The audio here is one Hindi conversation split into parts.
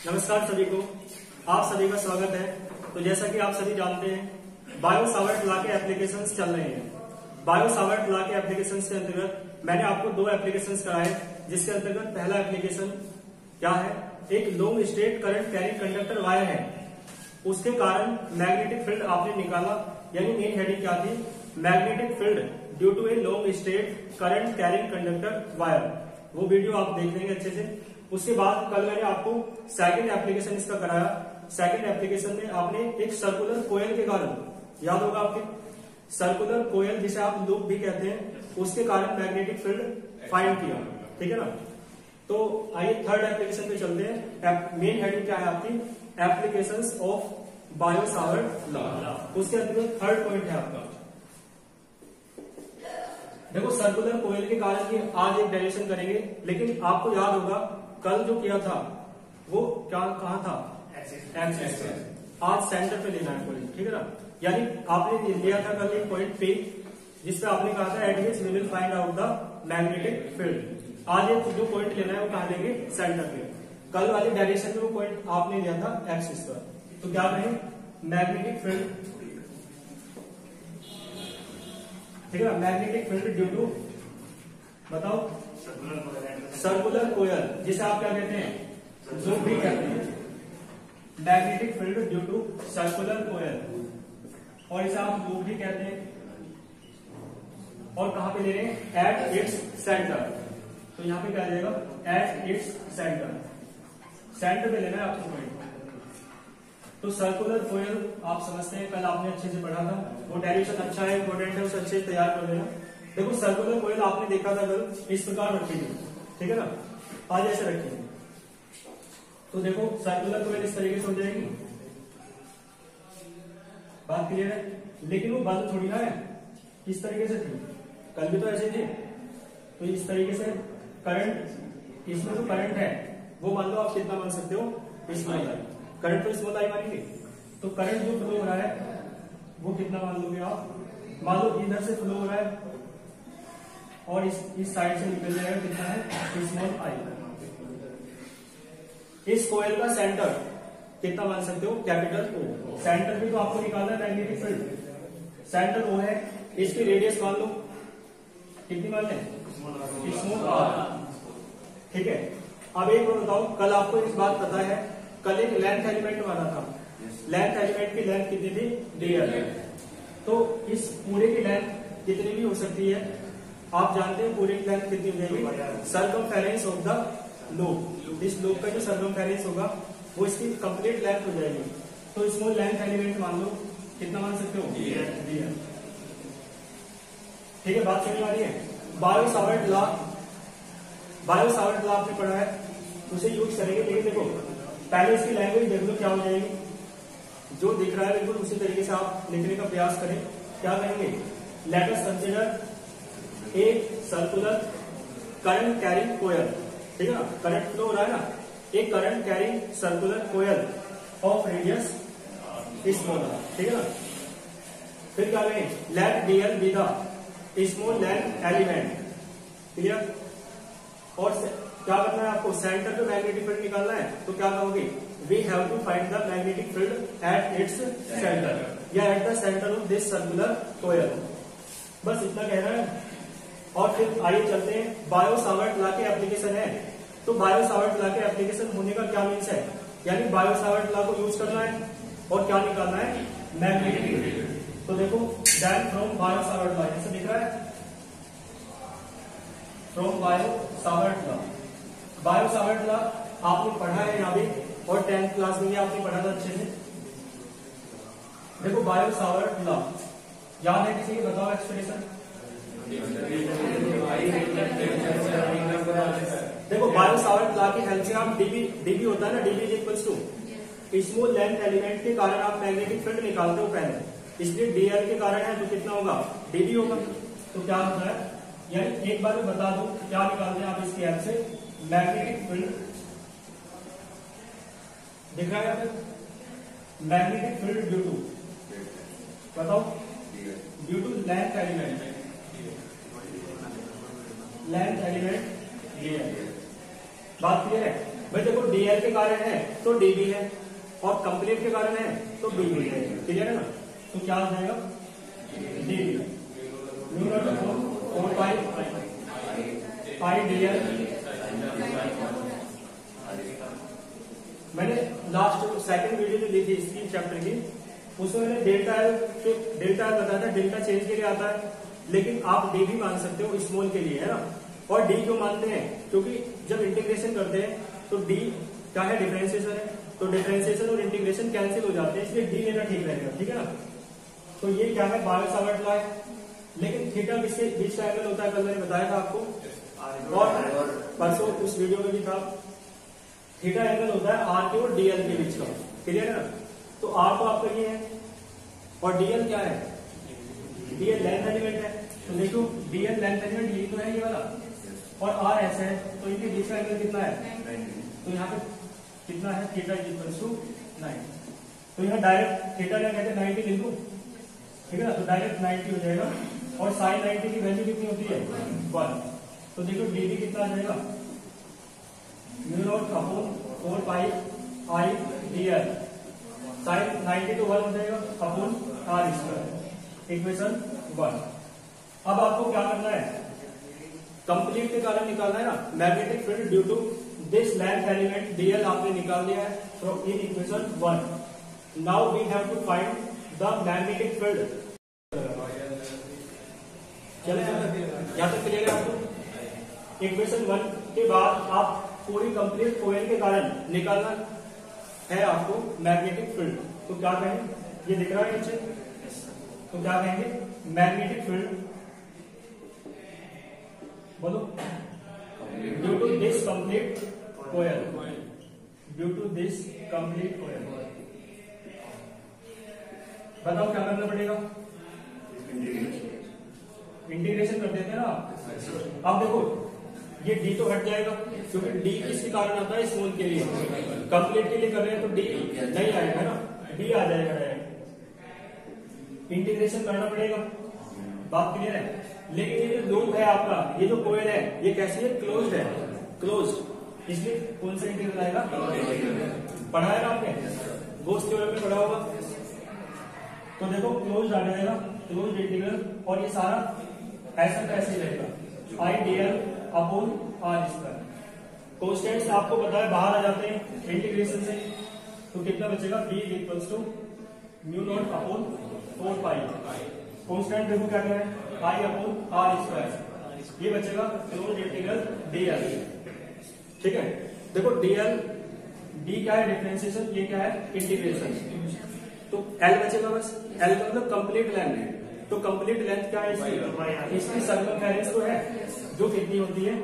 नमस्कार सभी को, आप सभी का स्वागत है। तो जैसा कि आप सभी जानते हैं, बायो सावर्ट लॉ के एप्लीकेशंस चल रहे हैं। बायो सावर्ट लॉ के एप्लीकेशंस के अंतर्गत मैंने आपको दो एप्लीकेशंस कराए, जिसके अंतर्गत पहला एप्लीकेशन क्या है, एक long straight current carrying conductor wire है, उसके कारण मैग्नेटिक फील्ड आपने निकाला। यानी मेन हेडिंग क्या थी, magnetic field due to a long straight current carrying conductor wire. वो वीडियो आप देख लेंगे अच्छे से। उसके बाद कल मैंने आपको सेकंड एप्लीकेशन इसका कराया। सेकंड एप्लीकेशन में आपने एक सर्कुलर कोयल के कारण, याद होगा आपके, सर्कुलर कोयल जिसे आप लूप भी कहते हैं, उसके कारण मैग्नेटिक फील्ड फाइंड किया। ठीक है ना। तो आइए थर्ड एप्लीकेशन पे चलते हैं। मेन हेडिंग क्या है आपकी, applications of bio Savart law. उसके अंतर्गत थर्ड पॉइंट है आपका, देखो सर्कुलर कोयल के कारण की आज एक डेरिवेशन करेंगे, लेकिन आपको याद होगा कल जो किया था वो क्या कहा था, एक्सिस। आज सेंटर पे लेना है पॉइंट। ठीक है ना। यानी आपने लिया था कल एक पॉइंट पे, जिसपे आपने कहा था at which we will find out the magnetic field. आज ये जो पॉइंट लेना है वो कहा लेंगे, सेंटर पे। कल वाली डायरेक्शन में वो पॉइंट आपने लिया था एक्सिस पर। तो क्या करें, मैग्नेटिक फील्ड, ठीक है, मैग्नेटिक फील्ड ड्यू टू, बताओ, सर्कुलर कोयल, जिसे आप क्या कहते हैं, जो भी कहते हैं, magnetic field due to circular coil, और इसे आप लूप भी कहते हैं। और कहां पे ले रहे हैं, एट इट्स सेंटर। तो यहां पे क्या जाएगा, एट इट्स सेंटर, सेंटर पे लेना है आपको पॉइंट। तो सर्कुलर कोयल आप समझते हैं, कल आपने अच्छे से पढ़ा था, वो डायरेक्शन अच्छा है, इंपॉर्टेंट है, उसे अच्छे से तैयार कर देना। देखो सर्कुलर कोयल आपने देखा था कल, इस प्रकार रखेंगे, ठीक है ना, आज ऐसे रखेंगे। तो देखो सर्कुलर कोयल इस तरीके से हो जाएगी, बात क्लियर है। लेकिन वो बंद थोड़ी ना है, इस तरीके से थी, कल भी तो ऐसे थे। तो इस तरीके से करंट, इसमें जो करंट है वो मान लो आप कितना मान सकते हो, स्मॉल आई। करंट तो स्मॉल आई मानेंगे। तो करंट जो फ्लो हो रहा है वो कितना मान लोगे आप, मान लो इधर से फ्लो हो रहा है और इस साइड से निकल जाएगा, कितना है, स्मॉल आई। इस कोयल का सेंटर कितना मान सकते हो, कैपिटल ओ। सेंटर भी तो आपको निकालना है मैग्नेटिक फील्ड, सेंटर ओ है। इसकी रेडियस मान लो, कितनी मान लें, स्मॉल आर। ठीक है। अब एक बार बताओ, कल आपको एक बात पता है, कल एक लेंथ एलिमेंट माना था, लेंथ एलिमेंट की लेंथ कितनी थी, dl। तो इस पूरे की लेंथ कितनी भी हो सकती है, आप जानते हैं पूरे की लेंथ कितनी हो जाएगी, सर्कमफेरेंस ऑफ द लूप। इस लूप का जो सर्कमफेरेंस होगा वो इसकी कंप्लीट लेंथ हो जाएगी। तो स्मॉल लेंथ एलिमेंट मान लो, कितना मान सकते हो, dl। ठीक है, बात समझ आ रही है। Bio Savart law, Biot Savart law आपने पढ़ा है, उसे यूज करेंगे। लेकिन देखो पहले इसकी लैंग्वेज देख लो क्या हो जाएगी, जो दिख रहा है बिल्कुल उसी तरीके से आप लिखने का प्रयास करें। क्या करेंगे, let us consider a circular current carrying coil. ठीक है ना, करंट फ्लो हो रहा है ना, एक current carrying circular coil of radius small. ठीक है ना। फिर क्या करें, let dl be the small length element. Clear. और क्या करना है आपको, सेंटर पे मैग्नेटिक फील्ड निकालना है। तो क्या कहोगे, we have to find the magnetic field at its centre, या at the centre of this circular coil. बस इतना कहना है। और फिर आइए चलते हैं, बायो सावर्ट लॉ के एप्लीकेशन है। तो बायो सावर्ट लॉ के एप्लीकेशन होने का क्या मीन्स है, यानी बायो सावर्ट लॉ को यूज करना है और क्या निकालना है, मैग्नेटिक फील्ड। तो देखो then from Biot Savart law, जैसे दिख रहा है, from Biot Savart law. Biot Savart law आपने पढ़ा है यहाँ भी, और 10th क्लास में भी आपने पढ़ा था अच्छे से। देखो बायो सावर्ट लॉ याद है किसी के, बताओ एक्सप्रेशन। देखो बायो सावर्ट लॉ की हेल्प से आप डीबी होता है ना, dB is equals to small length element के कारण आप मैग्नेटिक फील्ड निकालते हो पहले, इसलिए डीएल के कारण है तो कितना होगा, डीबी होगा। तो क्या होता है, यानी एक बार मैं बता दूं क्या निकालते हैं आप इसकी हेल्प से, मैग्नेटिक फील्ड दिख रहा है यहाँ पे, मैग्नेटिक फील्ड ड्यू टू, बताओ, due to length element, length element, बात क्लियर है। भाई देखो डीएल के कारण है तो डीबी है और कंप्लीट के कारण है तो डीबी है, क्लियर है ना। तो क्या हो जाएगा डीबी म्यू नॉट अपॉन 4 पाई डीएल। मैंने लास्ट सेकंड वीडियो जो ली थी इसकी चैप्टर की, उसमें मैंने डेल्टा एल बताया था, डेल्टा चेंज के लिए आता है, लेकिन आप डी भी मान सकते हो स्मॉल के लिए, है ना। और डी क्यों मानते हैं, क्योंकि जब इंटीग्रेशन करते हैं तो डी क्या है, डिफरेंशिएशन है, तो डिफरेंशिएशन और इंटीग्रेशन कैंसिल हो जाते हैं, इसलिए डी लेना ठीक रहेगा, ठीक है ना। तो ये क्या है, बायो-सावर्ट लॉ है। लेकिन थीटा किसके बीच का एंगल होता है, कल मैंने बताया था आपको, और परसों उस वीडियो में भी था। थीटा एंगल होता है आर के और डीएल के बीच का, क्लियर है ना। तो आर तो आपका ये है और डीएल क्या है, डीएल लेंथ एलिमेंट है। तो देखो डीएल लेंथ एलिमेंट ये तो है, ये वाला, और आर ऐसा है, तो इनके बीच का एंगल कितना है, तो यहाँ पे कितना है, थीटा इज इक्वल टू 9। तो यहाँ डायरेक्ट थीटा क्या कहते हैं, 90 लिख दूं, ठीक है ना। तो डायरेक्ट 90 हो जाएगा, और साइन 90 की वैल्यू कितनी होती है 1। तो देखो डीबी कितना आ जाएगा, म्यू नॉट अपॉन 4 पाई आई डीएल, साइन 90 तो 1 हो जाएगा अपॉन आर स्क्वायर, इक्वेशन 1। अब आपको क्या करना है, कंप्लीट के कारण निकालना है ना, magnetic field due to this length element dl आपने निकाल दिया है from in equation 1। Now we have to find the magnetic field. चलिए यहां तक क्लियर है आपको। इक्वेशन 1 के बाद आप पूरी कंप्लीट कोयल के कारण निकालना है आपको मैग्नेटिक फील्ड। तो क्या कहेंगे, ये दिख रहा है नीचे, तो क्या कहेंगे, मैग्नेटिक फील्ड बोलो due to this complete coil, due to this complete coil. बताओ क्या करना पड़ेगा, इंटीग्रेशन कर देते हैं ना। अब देखो ये डी तो हट जाएगा, क्योंकि डी किसके कारण आता है, स्मॉल के लिए। कंप्लीट के लिए कर रहे हैं तो डी नहीं आएगा ना, डी आ जाएगा डायरेक्ट। इंटीग्रेशन करना पड़ेगा, बात क्लियर है। लेकिन ये जो लूप है आपका, ये जो कोयल है, ये कैसी है, क्लोज्ड है, क्लोज्ड, इसलिए कौन सा इंटीग्रल आएगा, पढ़ा है ना आपने, गोस थ्योरम में पढ़ा होगा। तो देखो क्लोज्ड आ जाएगा, क्लोज्ड इंटीग्रल, और ये सारा ऐसा का ऐसे ही रहेगा, I DL upon are square. Constants आपको पता है बाहर आ जाते हैं इंटीग्रेशन से, तो कितना बचेगा, B equals to mu naught upon 4 pi. Constant देखो क्या क्या है, आई अपॉन आर स्क्वायर, ये बचेगा क्लोज्ड इंटीग्रल डीएल, ठीक है। देखो डीएल, डी क्या है, डिफरेंशिएशन, ये क्या है, इंटीग्रेशन। तो एल बचेगा बस, एल का मतलब कंप्लीट लेंथ है। तो कंप्लीट लेंथ क्या है इसकी सर्कमफेरेंस तो है, जो कितनी होती है,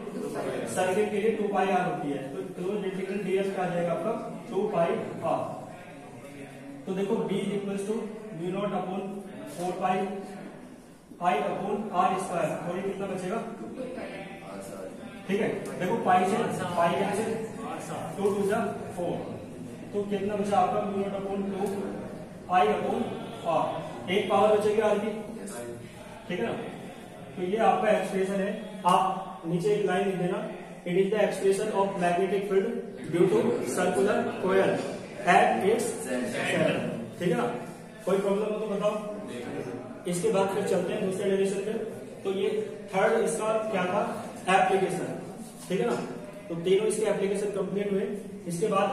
सर्किल के लिए 2 पाई आर होती है। तो क्लोज्ड इंटीग्रल डीएल का आ जाएगा आपका 2 पाई आर। तो देखो B equals to mu naught upon 4 pi I upon are square, और ये कितना बचेगा, ठीक है। देखो पाई से पाई कैसे, 2 2 जा 4, तो कितना बचा आपका, mu naught upon 2 I upon r, एक पावर बचेगी आर की, ठीक है ना। तो ये आपका एक्सप्रेशन है। आप नीचे एक लाइन लिख देना, it is the expression of magnetic field due to circular coil at its centre, ठीक है ना। कोई प्रॉब्लम हो तो बताओ। इसके बाद फिर चलते हैं दूसरे डेरिवेशन पे। तो ये थर्ड इसका क्या था, एप्लीकेशन, ठीक है ना। तो तीनों इसके एप्लीकेशन कंप्लीट हुए। इसके बाद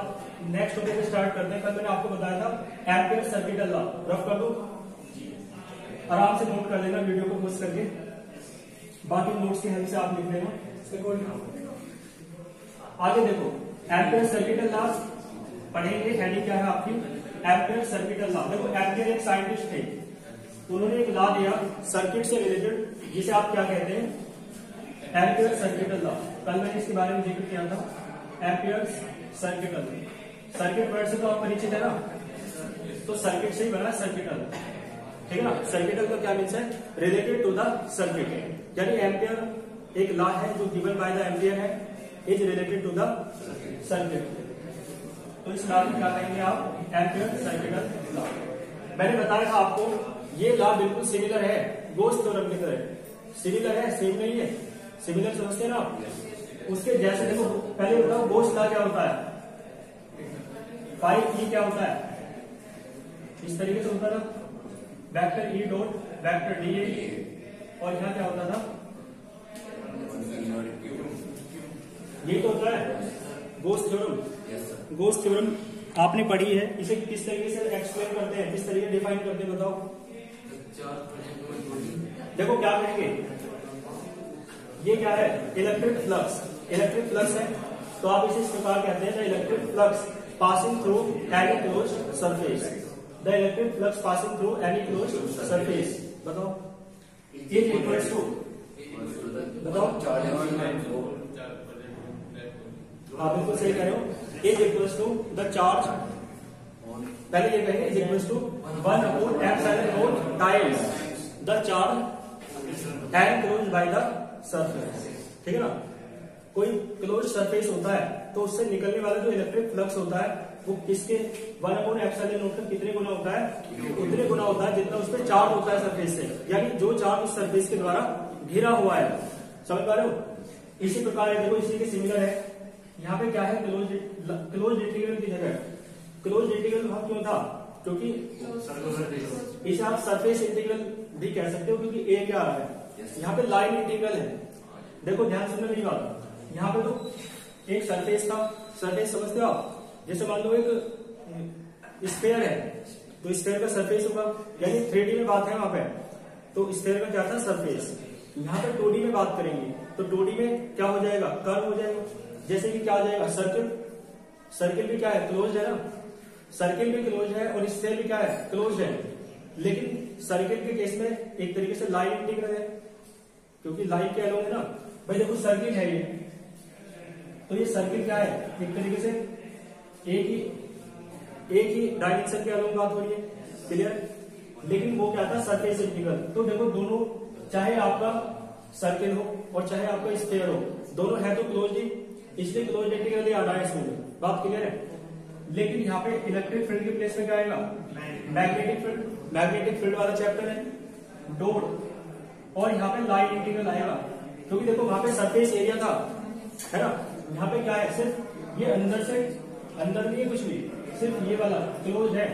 नेक्स्ट टॉपिक स्टार्ट करते हैं। कल मैंने आपको बताया था एम्पियर सर्किटल लॉ, रफ कर दो, आराम से नोट कर लेना वीडियो को पोस्ट करके, बाकी नोट्स की हेल्प से आप लिख लेना। आगे देखो एम्पियर सर्किटल लॉ पढ़ेंगे, हेडिंग क्या है आपकी, एम्पियर सर्किटल लॉ। देखो एम्पियर एक साइंटिस्ट थे, उन्होंने एक लॉ दिया सर्किट से रिलेटेड, जिसे आप क्या कहते हैं, एम्पियर सर्किटल लॉ। कल मैंने इसके बारे में जिक्र किया था, एम्पियर सर्किटल। सर्किट वर्ड से तो आप परिचित है ना, तो सर्किट से ही बना सर्किटल, ठीक है ना। सर्किटल का क्या मीन्स है, रिलेटेड टू द सर्किट, यानी एम्पियर एक लॉ है जो गिवन बाय द एम्पियर है, is related to the circuit. तो इस लॉ में क्या कहेंगे आप, एम्पियर सर्किटल लॉ। मैंने बताया था आपको ये लॉ बिल्कुल सिमिलर है गोस थ्योरम की तरह। सिमिलर है, सेम नहीं है, सिमिलर समझते हैं ना आप। उसके जैसे देखो पहले बताओ गोस लॉ क्या होता है, 5E क्या होता है, इस तरीके से होता था vector E dot vector DA, और यहाँ क्या होता था, ये तो होता है गोस थ्योरम। गोस थ्योरम आपने पढ़ी है, इसे किस तरीके से एक्सप्लेन करते हैं, किस तरीके डिफाइन करते हैं बताओ। देखो क्या करेंगे, ये क्या है इलेक्ट्रिक फ्लक्स, इलेक्ट्रिक फ्लक्स है तो आप इसे इस प्रकार कहते हैं the electric flux passing through any closed surface, the electric flux passing through any closed surface. बताओ इज इक्वल्स टू, बताओ आप बिल्कुल सही कह रहे हो, is equals to the charge, पहले ये कहेंगे is equals to 1 upon epsilon naught times the charge enclosed by the surface, ठीक है ना। कोई क्लोज सरफेस होता है तो उससे निकलने वाला जो इलेक्ट्रिक फ्लक्स होता है वो किसके 1 अपॉन एप्सिलॉन नॉट का कितने गुना होता है, उतने गुना होता है जितना उस पर चार्ज होता है सरफेस से, यानी जो चार्ज उस सरफेस के द्वारा घिरा हुआ है, समझ पा रहे हो। इसी प्रकार है देखो इसी के सिमिलर है, यहाँ पे क्या है क्लोज इंटीग्रल की जगह क्लोज इंटीग्रल वहां क्यों था, क्योंकि इसे आप सरफेस इंटीग्रल भी कह सकते हो क्योंकि ए क्या आ रहा है, यहाँ पे लाइन इंटीग्रल है। देखो ध्यान सुनना मेरी बात, यहाँ पे तो एक सरफेस था, सरफेस समझते हो आप, जैसे मान लो एक स्फीयर है तो स्फीयर का सरफेस होगा, यानी 3D में बात है वहां पे, तो स्फीयर का क्या था सरफेस। यहाँ पे 2D में बात करेंगे तो 2D में क्या हो जाएगा, कर्व हो जाएगा, जैसे कि क्या हो जाएगा सर्किल, सर्किल भी क्या है क्लोज है ना, सर्किल भी क्लोज है और स्फीयर भी क्या है क्लोज है, लेकिन सर्किल के केस में एक तरीके से लाइन इंटीग्रल है, क्योंकि लाइन के अलोंग है ना भाई। देखो सर्किल है ये, तो ये सर्किल क्या है एक तरीके से एक ही डायरेक्शन के अलोंग बात हो रही है, क्लियर। लेकिन वो क्या था सरफेस इंटीग्रल, तो देखो दोनों चाहे आपका सर्किल हो और चाहे आपका स्फीयर हो, दोनों है तो क्लोज ही, इसलिए क्लोज इंटीग्रल आ रहा है इसमें, बात क्लियर है। लेकिन यहाँ पे इलेक्ट्रिक फील्ड के प्लेस में क्या आएगा, मैग्नेटिक फील्ड, मैग्नेटिक फील्ड वाला चैप्टर है डॉट, और यहाँ पे लाइन इंटीग्रल आएगा, क्योंकि देखो वहां पे सरफेस एरिया था है ना, यहाँ पे क्या है सिर्फ ये अंदर से अंदर नहीं है कुछ भी, सिर्फ ये वाला क्लोज है,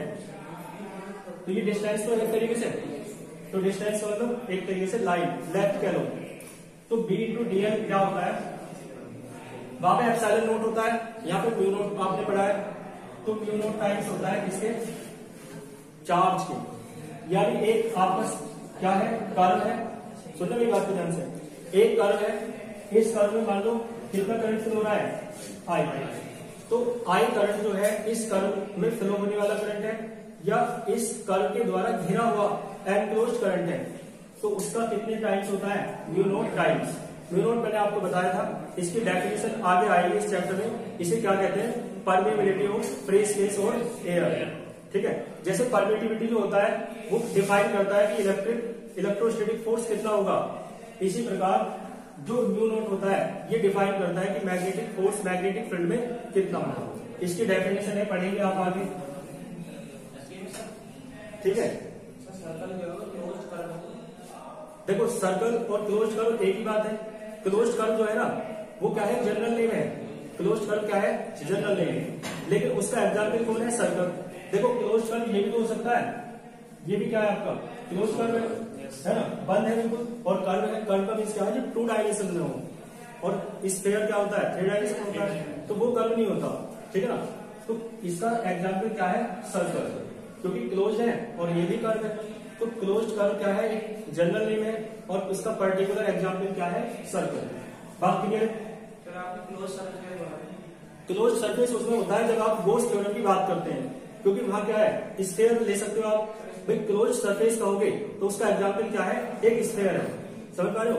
तो ये डिस्टेंस तो एक तरीके से, तो डिस्टेंस मतलब एक तरीके से लाइन लेफ्ट कह लो, तो B इंटू DL क्या होता है, वहां पे एप्सिलॉन नोट होता है, यहाँ पे म्यू नोट आपने पढ़ा है, तो म्यू नोट टाइम्स होता है किसके चार्ज के, यानी एक आपस क्या है कर्व है, सुनना मेरी बात को ध्यान से, एक कर्व है, इस कर्व में मान लो कितना करंट फ्लो हो रहा है I, तो I करंट जो है इस कर्व में फ्लो होने वाला करंट है या इस कर्व के द्वारा घिरा हुआ एनक्लोज्ड करंट है, तो उसका कितने टाइम्स होता है mu naught times. Mu naught मैंने आपको बताया था, इसकी डेफिनेशन आगे आएगी इस चैप्टर में, इसे क्या कहते हैं परमेबिलिटी ऑफ फ्री स्पेस और एयर, ठीक है। जैसे परमिटिविटी जो होता है वो डिफाइन करता है कि इलेक्ट्रोस्टैटिक फोर्स कितना होगा, इसी प्रकार जो म्यू नोट होता है ये डिफाइन करता है कि मैग्नेटिक फोर्स मैग्नेटिक फील्ड में कितना होगा। इसकी डेफिनेशन है, पढ़ेंगे आप आगे, ठीक है। देखो सर्कल और क्लोज कर्व एक ही बात है, क्लोज कर्व जो है ना वो क्या है जनरल नेम है, क्लोज कर्व क्या है जनरल नेम है, लेकिन उसका एग्जाम्पल कौन है सर्कल। देखो क्लोज कर्व ये भी तो हो सकता है, ये भी क्या है आपका क्लोज कर्व है ना, बंद है बिल्कुल, और कर्व है, कर्व का मींस क्या है जब 2 डायमेंशन में हो, और स्फीयर क्या होता है 3 डायमेंशन होता है, तो वो कर्व नहीं होता, ठीक है ना। तो इसका एग्जाम्पल क्या है सर्कल, क्योंकि क्लोज है और ये भी कर्व है, तो क्लोज्ड कर्व क्या है एक जनरल नेम है और उसका पर्टिकुलर एग्जाम्पल क्या है सर्कल। बात क्लियर है। क्लोज सरफेस उसमें होता है जब आप गोस थ्योरम की बात करते हैं, क्योंकि वहां क्या है स्फीयर ले सकते हो आप, भाई क्लोज सरफेस कहोगे तो उसका एग्जाम्पल क्या है एक स्फीयर है, समझ पा रहे हो।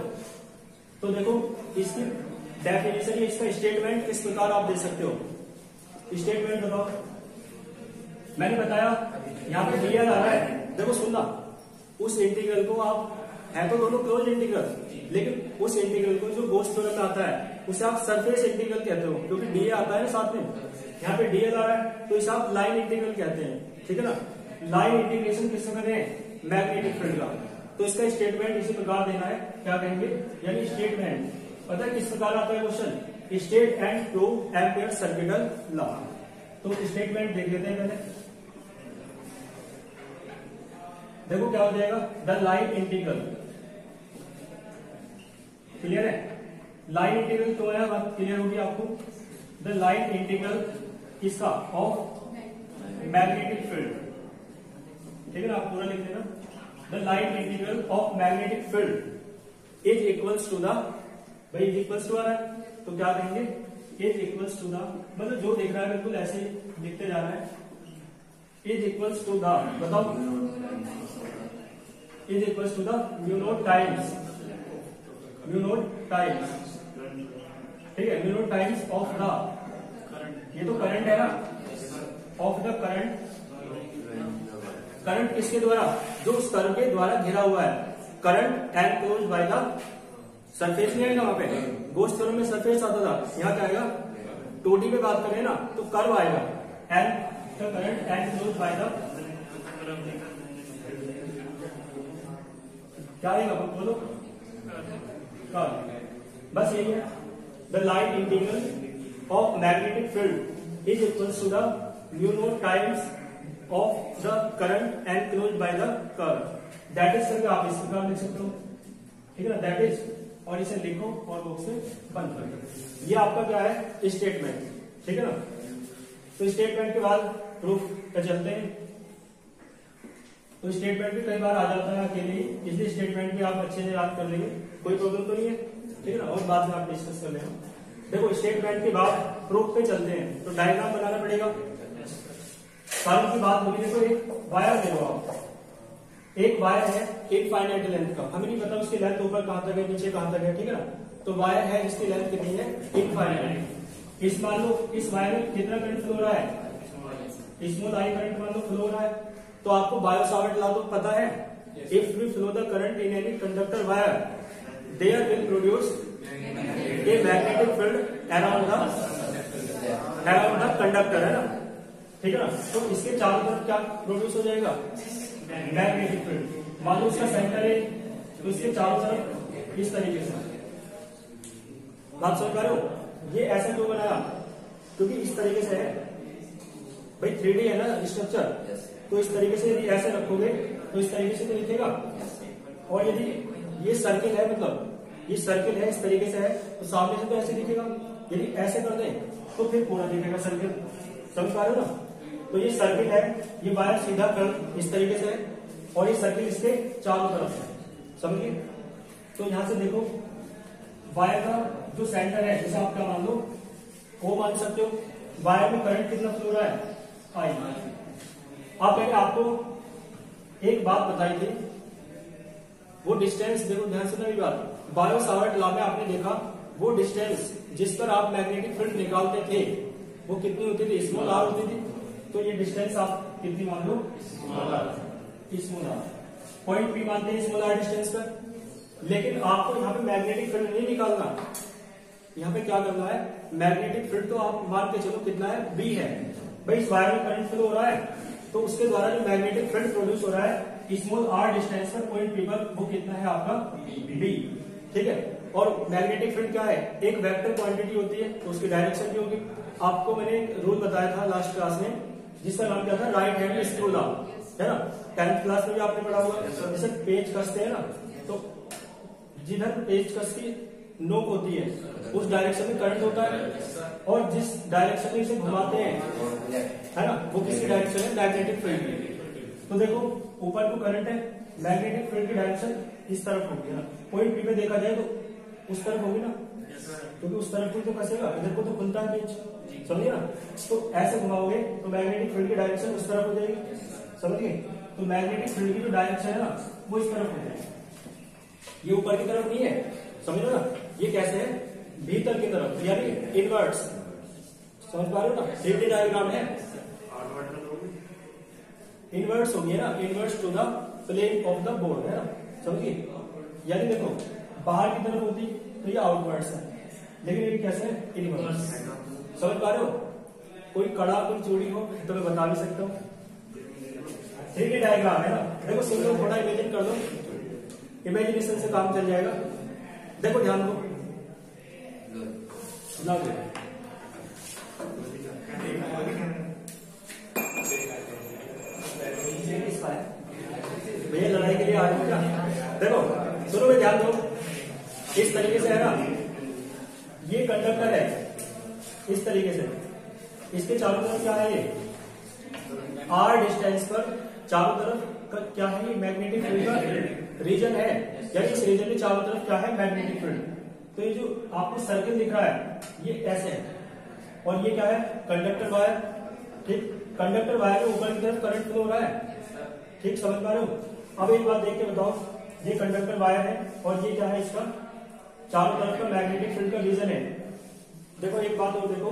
तो देखो इसकी डेफिनेशन, इसका स्टेटमेंट किस प्रकार आप दे सकते हो, स्टेटमेंट बताओ। मैंने बताया यहाँ पे DL आ रहा है, देखो सुनना, उस इंटीग्रल को आप है तो दोनों क्लोज इंटीग्रल, लेकिन उस इंटीग्रल को जो गोस थ्योरम में आता है उसे आप सरफेस इंटीग्रल कहते हो, क्योंकि DA आता है ना साथ में, यहाँ पे DL आ रहा है तो इसे आप लाइन इंटीग्रल कहते हैं, ठीक है ना। लाइन इंटीग्रेशन किससे करते हैं मैग्नेटिक फील्ड का, तो इसका स्टेटमेंट इसी प्रकार देना है, क्या कहेंगे, यानी स्टेटमेंट पता है किस प्रकार आता है question, state and prove ampere circuital law. तो स्टेटमेंट देख लेते हैं पहले। देखो क्या हो जाएगा, द लाइन इंटीग्रल, क्लियर है, लाइन इंटीग्रल तो है, बात क्लियर होगी आपको। द लाइन इंटीग्रल किसका, ऑफ मैग्नेटिक फील्ड, ठीक है ना, आप पूरा लिख देना। The line integral of magnetic field is equals to the, भाई इज इक्वल्स टू आ रहा है तो क्या करेंगे, इज इक्वल्स टू द, मतलब जो दिख रहा है बिल्कुल ऐसे ही लिखते जाना है। इज इक्वल्स टू द, बताओ, is equals to the mu naught times, mu naught times, ठीक है, mu naught times of the, ये तो करंट है ना, ऑफ द करंट, करंट किसके द्वारा, जो उस कर्व के द्वारा घिरा हुआ है, current enclosed by the surface नहीं आएगा वहां पे, गोश्त थ्योरम में सरफेस आता था, यहाँ क्या आएगा, 2D पे बात करें ना तो कर्व आएगा, and the current enclosed by the, क्या आएगा बोलो, कर्व, बस यही है। The line integral of magnetic field is equals to the mu naught times of the current enclosed by the curve, that is करके आप इस प्रकार लिख सकते हो, ठीक है ना, दैट इज, और इसे लिखो और बुक से बंद कर दो। ये आपका क्या है, स्टेटमेंट, ठीक है ना। तो स्टेटमेंट के बाद प्रूफ पे चलते हैं। तो स्टेटमेंट भी कई बार आ जाता है अकेले ही, इसलिए स्टेटमेंट भी आप अच्छे से याद कर लेंगे, कोई प्रॉब्लम तो नहीं है, ठीक है ना, और बाद में आप डिस्कस कर लेना। देखो स्टेटमेंट के बाद प्रूफ पे चलते हैं, तो डायग्राम बनाना पड़ेगा। कारण की बात होगी, देखो एक वायर ले लो आप, एक वायर है इनफाइनाइट लेंथ का, हमें नहीं पता उसकी लेंथ ऊपर कहां तक है, नीचे कहां तक है, ठीक है ना। तो वायर है, इसकी लेंथ कितनी है, इनफाइनाइट। इस मान लो इस वायर में कितना करंट फ्लो हो रहा है, स्मॉल आई करंट मान लो फ्लो हो रहा है। तो आपको बायो सावर्ट लॉ तो पता है, if we flow the current in any conductor wire there will produce a magnetic field around the conductor, है ना, ठीक है ना। तो इसके चारों तरफ क्या प्रोड्यूस हो जाएगा, मैग्नेटिक फील्ड। मान लो उसका सेंटर है तो इसके चारों तरफ इस तरीके से, बात समझ पा रहे हो, ये ऐसा क्यों बनाया, क्योंकि इस तरीके से है भाई, 3D है ना स्ट्रक्चर, तो इस तरीके से यदि ऐसे रखोगे तो इस तरीके से तो दिखेगा, और यदि ये सर्किल है, मतलब ये सर्किल है इस तरीके से है, तो सामने से तो ऐसे दिखेगा, यदि ऐसे कर दें तो फिर पूरा दिखेगा सर्किल, समझ पा रहे हो ना। तो ये सर्किल है, ये वायर सीधा कर इस तरीके से है, और ये सर्किल इसके चारों तरफ है, समझिए। तो यहां से देखो वायर का जो सेंटर है, जैसे आप क्या मान लो, वो मान सकते हो, वायर में करंट कितना फ्लो रहा है, आई। अब मैंने आपको एक बात बताई थी, वो डिस्टेंस, देखो ध्यान से मेरी बात, बायो सावर्ट लॉ में आपने देखा वो डिस्टेंस जिस पर आप मैग्नेटिक फील्ड निकालते थे वो कितनी होती थी, स्मॉल आर होती थी। तो ये डिस्टेंस आप कितनी मान लो, स्मॉल आर, पॉइंट पी मानते हैं स्मॉल आर डिस्टेंस पर। लेकिन आपको यहाँ पे मैग्नेटिक फील्ड नहीं निकालना, यहाँ पे क्या करना है, मैग्नेटिक फील्ड तो आप मान के चलो कितना है, बी है। भाई इस वायर में करंट फ्लो हो रहा है, तो उसके द्वारा जो मैग्नेटिक फील्ड प्रोड्यूस हो रहा है स्मॉल आर डिस्टेंस पर, पॉइंट पी पर, वो कितना है आपका, बी, ठीक है। और मैग्नेटिक फील्ड क्या है, एक वेक्टर क्वांटिटी होती है, तो उसकी डायरेक्शन भी होगी। आपको मैंने एक रूल बताया था लास्ट क्लास में, जिसका नाम क्या था, राइट हैंड स्क्रू लॉ, है ना, 10th क्लास में भी आपने पढ़ा हुआ। जैसे पेच कसते हैं ना, तो जिधर पेच कस की नोक होती है उस डायरेक्शन में करंट होता है, और जिस डायरेक्शन में इसे घुमाते हैं, है ना, वो किसकी डायरेक्शन है, मैग्नेटिक फील्ड की। तो देखो ऊपर तो करंट है, मैग्नेटिक फील्ड की डायरेक्शन इस तरफ होगी ना, पॉइंट पी पे देखा जाए तो उस तरफ होगी ना, क्योंकि उस तरफ को तो कसेगा, इधर को तो खुलता है पेच, समझिए ना। तो ऐसे घुमाओगे तो मैग्नेटिक फील्ड की डायरेक्शन उस तरफ हो जाएगी, समझिए। तो मैग्नेटिक फील्ड की जो डायरेक्शन है ना, वो इस तरफ हो जाएगी, ये ऊपर की तरफ नहीं है, समझ लो ना। ये कैसे है, भीतर की तरफ, यानी इनवर्ट्स, समझ पा रहे हो ना, 3D डायग्राम है, इनवर्ट्स होगी ना, inwards to the plane of the board, है ना, समझिए। यानी देखो बाहर की तरफ होती तो ये आउटवर्ड्स है, लेकिन ये कैसे है, इनवर्ट्स, समझ पा रहे हो। कोई कड़ा कोई चूड़ी हो तो मैं बता भी सकता हूँ, 3D डायग्राम है ना। देखो सुन लो, थोड़ा इमेजिन कर लो, इमेजिनेशन से काम चल जाएगा। देखो ध्यान दो, ना दे भैया लड़ाई के लिए आए हो क्या? देखो सुनो में ध्यान दो, इस तरीके से है ना, ये कंडक्टर है इस तरीके से, इसके चारों तरफ क्या है, ये आर डिस्टेंस पर चारों तरफ क्या है, ये मैग्नेटिक फील्ड का रीजन है, यानी इस रीजन के चारों तरफ क्या है, मैग्नेटिक फील्ड। तो ये जो आपको सर्किल दिख रहा है ये ऐसे है, और ये क्या है, कंडक्टर वायर। ठीक, कंडक्टर वायर के ऊपर की तरफ करंट फ्लो हो रहा है। ठीक, समझ पा रहे हो? अब एक बात देख के बताओ, ये कंडक्टर वायर है और ये क्या है, इसका चारों तरफ का मैग्नेटिक फील्ड का रीजन है। देखो एक बात और देखो,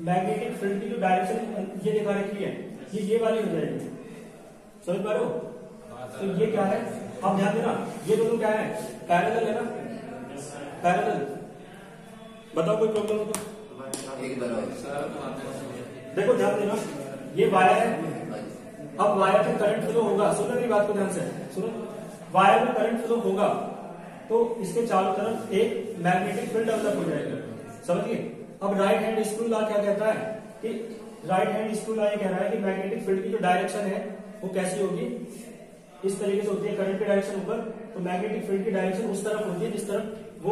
मैग्नेटिक फील्ड की जो डायरेक्शन ये दिखा रखी है, ये वाली हो जाएगी, समझ पा रहे हो? तो ये क्या है, अब ध्यान देना, ये दोनों क्या है, पैरेलल है ना, पैरेलल। बताओ कोई प्रॉब्लम हो तो? देखो ध्यान देना, ये वायर है, अब वायर में करंट फ्लो होगा, सुनो मेरी बात को ध्यान से सुनो, वायर में करंट फ्लो होगा तो इसके चारों तरफ एक मैग्नेटिक फील्ड डेवलप हो जाएगा, समझिए? अब राइट हैंड स्क्रू लॉ क्या कहता है कि राइट हैंड स्क्रू लॉ ये कह रहा है कि मैग्नेटिक फील्ड की जो डायरेक्शन है वो कैसी होगी, इस तरीके से होती है, करंट की डायरेक्शन ऊपर, तो मैग्नेटिक फील्ड की डायरेक्शन उस तरफ होती है जिस तरफ वो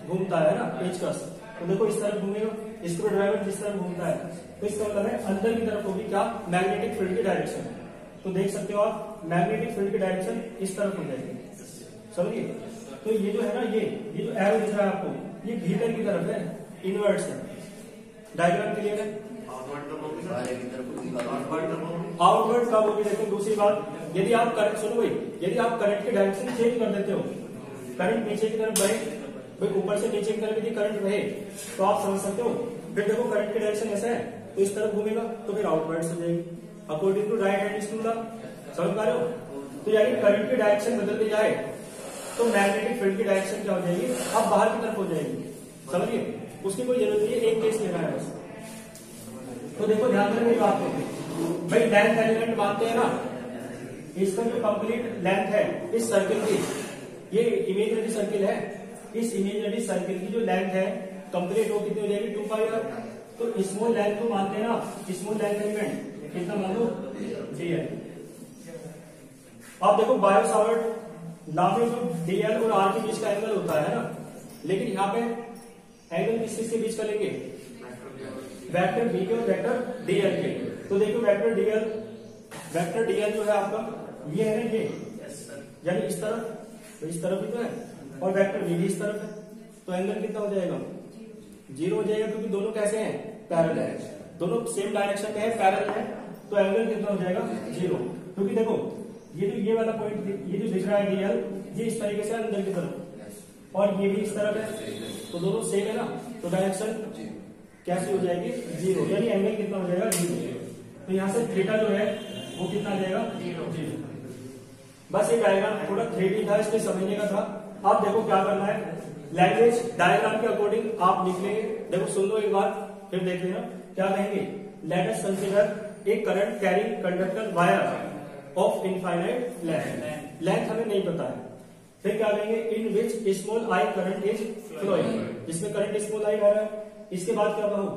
घूमता है ना पेचकस। तो देखो इस तरफ घूमेगा, स्क्रू ड्राइवर जिस तरफ घूमता है, तो इसका मतलब है अंदर की तरफ होगी क्या, मैग्नेटिक फील्ड की डायरेक्शन। तो देख सकते हो आप, मैग्नेटिक फील्ड की डायरेक्शन इस तरफ हो जाएगी, समझिए? तो ये जो है ना, ये जो एरो दिख रहा है आपको, ये भीतर की तरफ है, इनवर्ट्स है। डायग्राम क्लियर है? आउटवर्ड कब होगी? देखो दूसरी बात, यदि आप करंट, सुनो भाई, यदि आप करंट की डायरेक्शन चेंज कर देते हो, करंट नीचे की तरफ बढ़े, भाई ऊपर से नीचे की तरफ यदि करंट रहे तो आप समझ सकते हो, फिर देखो करंट की डायरेक्शन ऐसा है तो इस तरफ घूमेगा, तो फिर आउटवर्ड हो जाएगी according to right hand screw law, समझ पा रहे हो? तो यानी करंट की डायरेक्शन बदलती जाए तो मैग्नेटिक फील्ड की डायरेक्शन क्या हो जाएगी, अब बाहर की तरफ हो जाएगी, समझिए? उसकी कोई जरूरत नहीं है, एक केस लेना है बस। तो देखो ध्यान देना मेरी बात को, भाई लेंथ एलिमेंट मानते हैं ना, इसका जो कंप्लीट लेंथ है इस सर्किल की, ये इमेजिनरी सर्किल है, इस इमेजिनरी सर्किल की जो लेंथ है कंप्लीट वो कितनी हो जाएगी, 2 पाई आर। तो स्मॉल लेंथ को मानते हैं ना, स्मॉल लेंथ एलिमेंट कितना मान लो, dl। अब देखो बायो सावर्ट लॉ में जो dl और r के बीच का एंगल होता है ना, लेकिन यहाँ पे एंगल किसके बीच का लेंगे, वेक्टर b के और वेक्टर dl के। तो देखो वेक्टर dl जो है आपका ये है ना, ये यानी इस तरफ, तो इस तरफ भी तो है, और वेक्टर v भी इस तरफ है, तो एंगल कितना हो जाएगा, 0 हो जाएगा, क्योंकि दोनों कैसे हैं, पैरेलल है, दोनों सेम डायरेक्शन में है, पैरेलल है, तो एंगल कितना हो जाएगा, 0। क्योंकि देखो ये वाला पॉइंट, ये जो दिख रहा है dl, ये इस तरीके से अंदर की तरफ, और ये भी इस तरफ है, तो दोनों सेम है ना, तो डायरेक्शन कैसी हो जाएगी, 0, यानी एंगल कितना हो जाएगा, 0। तो यहाँ से थीटा जो है वो कितना आ जाएगा, 0। बस ये डायग्राम थोड़ा 3D था, इसलिए समझने का था। अब देखो क्या करना है, लैंग्वेज डायग्राम के अकॉर्डिंग आप लिख लेंगे। देखो सुन लो एक बार, फिर देख लेना क्या कहेंगे। Let us consider a current carrying conductor wire of infinite length. Length हमें नहीं पता है, फिर क्या कहेंगे, in which small I current is flowing, जिसमें करंट स्मॉल आई आ रहा है। इसके बाद क्या कहूं,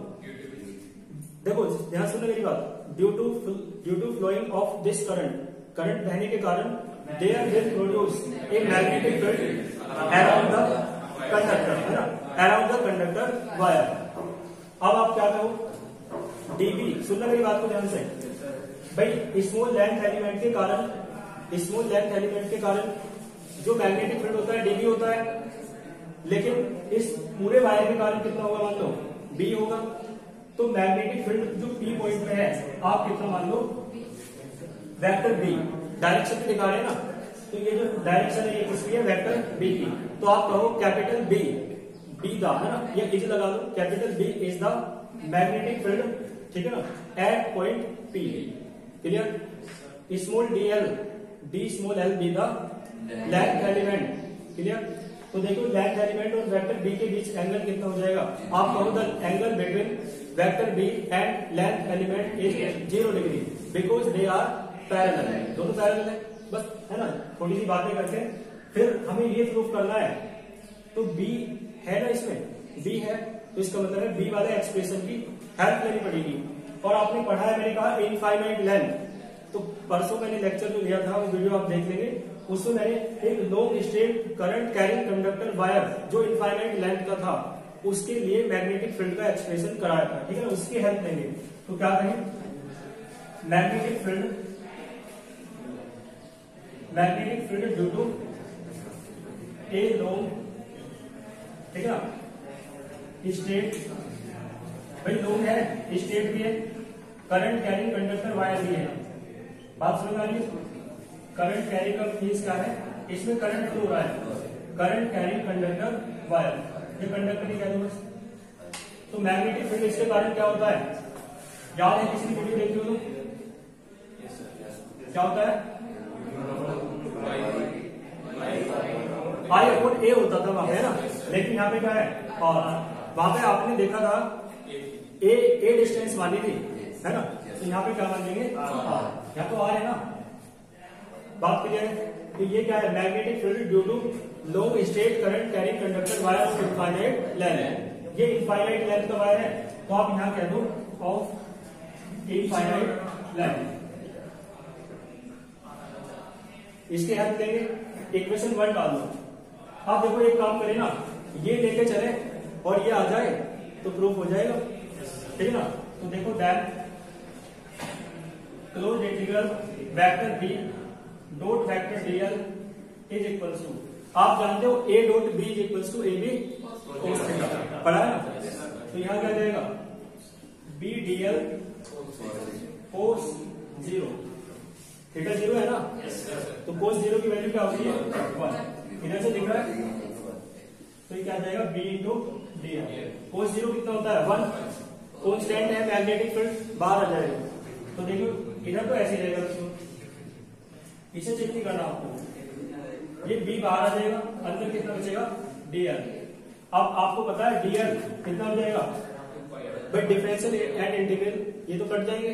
देखो ध्यान सुनो मेरी बात, due to flowing of this current, current बहने के कारण there will produce a magnetic field around the conductor, है ना, अराउंड द कंडक्टर वायर। अब आप क्या कहो, डीबी, सुनना मेरी बात को ध्यान से भाई, स्मॉल लेंथ एलिमेंट के कारण, स्मॉल लेंथ एलिमेंट के कारण जो मैग्नेटिक फील्ड होता है डीबी होता है, लेकिन इस पूरे वायर के कारण कितना होगा, मान लो बी होगा। तो मैग्नेटिक फील्ड जो पी पॉइंट पे है, आप कितना मान लो, वेक्टर बी, डायरेक्शन पे दिखा रहे हैं ना, तो ये जो डायरेक्शन है ये किसकी है, वेक्टर बी की। तो आप कहो कैपिटल बी, बी द, है ना, ये इज लगा दो, capital B is the magnetic field, ठीक है ना, at point P. Clear? Small d l, d small l be the length element. Clear? तो देखो लेंथ एलिमेंट और वेक्टर बी के बीच एंगल कितना हो जाएगा, आप कहो the angle between vector B and length element is 0 degree because they are parallel, दोनों पैरेलल है, बस, है ना। थोड़ी सी बातें करके फिर हमें ये प्रूफ करना है, तो बी है ना इसमें, बी है, तो इसका मतलब है बी वाले एक्सप्रेशन की हेल्प लेनी पड़ेगी। और आपने पढ़ा है, मैंने कहा इनफाइनाइट लेंथ, तो परसों मैंने लेक्चर जो लिया था वो वीडियो आप देख लेंगे, उसमें मैंने एक long straight current carrying conductor wire जो इनफाइनाइट लेंथ का था उसके लिए मैग्नेटिक फील्ड का एक्सप्रेशन कराया था, ठीक है ना, उसकी हेल्प लेंगे। तो क्या कहें, magnetic field due to a long, ठीक है ना, स्ट्रेट, भाई लॉन्ग है, स्ट्रेट भी है, करंट कैरिंग कंडक्टर वायर भी है, बात समझ आ रही है। करंट कैरिंग का फीस क्या है, इसमें करंट फ्लो हो रहा है, करंट कैरिंग कंडक्टर वायर, ये कंडक्टर ही कह दो बस। तो मैग्नेटिक फील्ड इसके कारण क्या होता है, याद है, किसी वीडियो देखी हो तो क्या होता है, I/A होता था वहां पे, है ना, लेकिन यहाँ पे क्या है, और वहां पे आपने देखा था ए डिस्टेंस मानी थी, है ना, तो यहाँ पे क्या मान लेंगे, यहाँ तो R है ना, बात क्लियर है। तो ये क्या है, magnetic field due to long straight current carrying conductor wire of infinite length, ये इनफाइनाइट लेंथ का वायर है, तो आप यहाँ कह दो ऑफ इनफाइनाइट लेंथ। इसके हेल्प लेंगे, इक्वेशन 1 डाल दो। आप देखो एक काम करें ना, ये लेके चले और ये आ जाए तो प्रूफ हो जाएगा, ठीक है ना। तो देखो del close integral vector B dot vector dl is equals to, आप जानते हो A dot B is equals to A B cos theta, पढ़ा है ना। तो यहां क्या जाएगा, बी डीएल कोस 0, थीटा 0 है ना, तो कोस 0 की वैल्यू क्या होती है 1, इधर से दिख रहा है, तो ये क्या जाएगा बी इंटू डी एल। कोस 0 कितना होता है 1, कांस्टेंट है, मैग्नेटिक फील्ड बाहर आ जाएगा, तो देखो इधर तो ऐसे रहेगा, इसे चेक नहीं करना आपको, ये बी बाहर आ जाएगा, अंदर कितना बचेगा डीएल। अब आपको पता है डीएल कितना हो जाएगा, बट डिफरेंशियल एंड इंटीग्रल ये तो कट जाएंगे,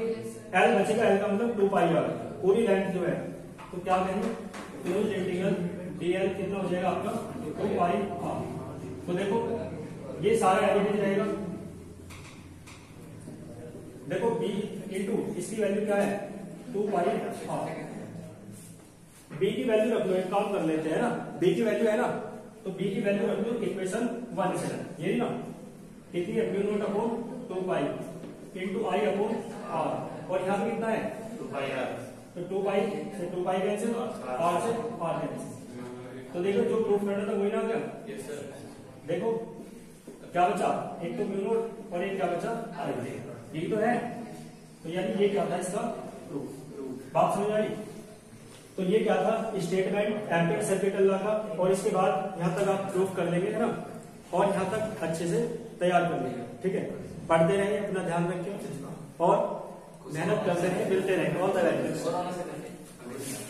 एल बचेगा, एल का मतलब 2πr पूरी लेंथ जो है, तो क्या कहेंगे क्लोज इंटीग्रल डीएल कितना हो जाएगा आपका 2πr। तो देखो ये सारा एडिटिव रहेगा, देखो b इंटू इसकी वैल्यू क्या है 2πr, b की वैल्यू रख लो, एक काम कर लेते हैं ना, b की वैल्यू है ना, तो b की वैल्यू रख लो इक्वेशन 1 से, ये ना कितनी है mu naught upon 2π into i upon r, और यहाँ पे कितना है 2πr, तो 2π से 2π कैंसिल, r से r कैंसिल। तो देखो जो प्रूफ करना था वही ना क्या, देखो क्या बचा, एक तो म्यू नॉट और एक क्या बचा i, यही तो है, तो यानी ये क्या था इसका प्रूफ, बात समझ आई। तो ये क्या था स्टेटमेंट एम्पीयर सर्किट लॉ का, और इसके बाद यहाँ तक आप प्रूफ कर लेंगे, है ना, और यहाँ तक अच्छे से तैयार कर लेंगे, ठीक है। पढ़ते रहेंगे, अपना ध्यान रखें और मेहनत करते रहें, मिलते रहेंगे, ऑल द बेस्ट।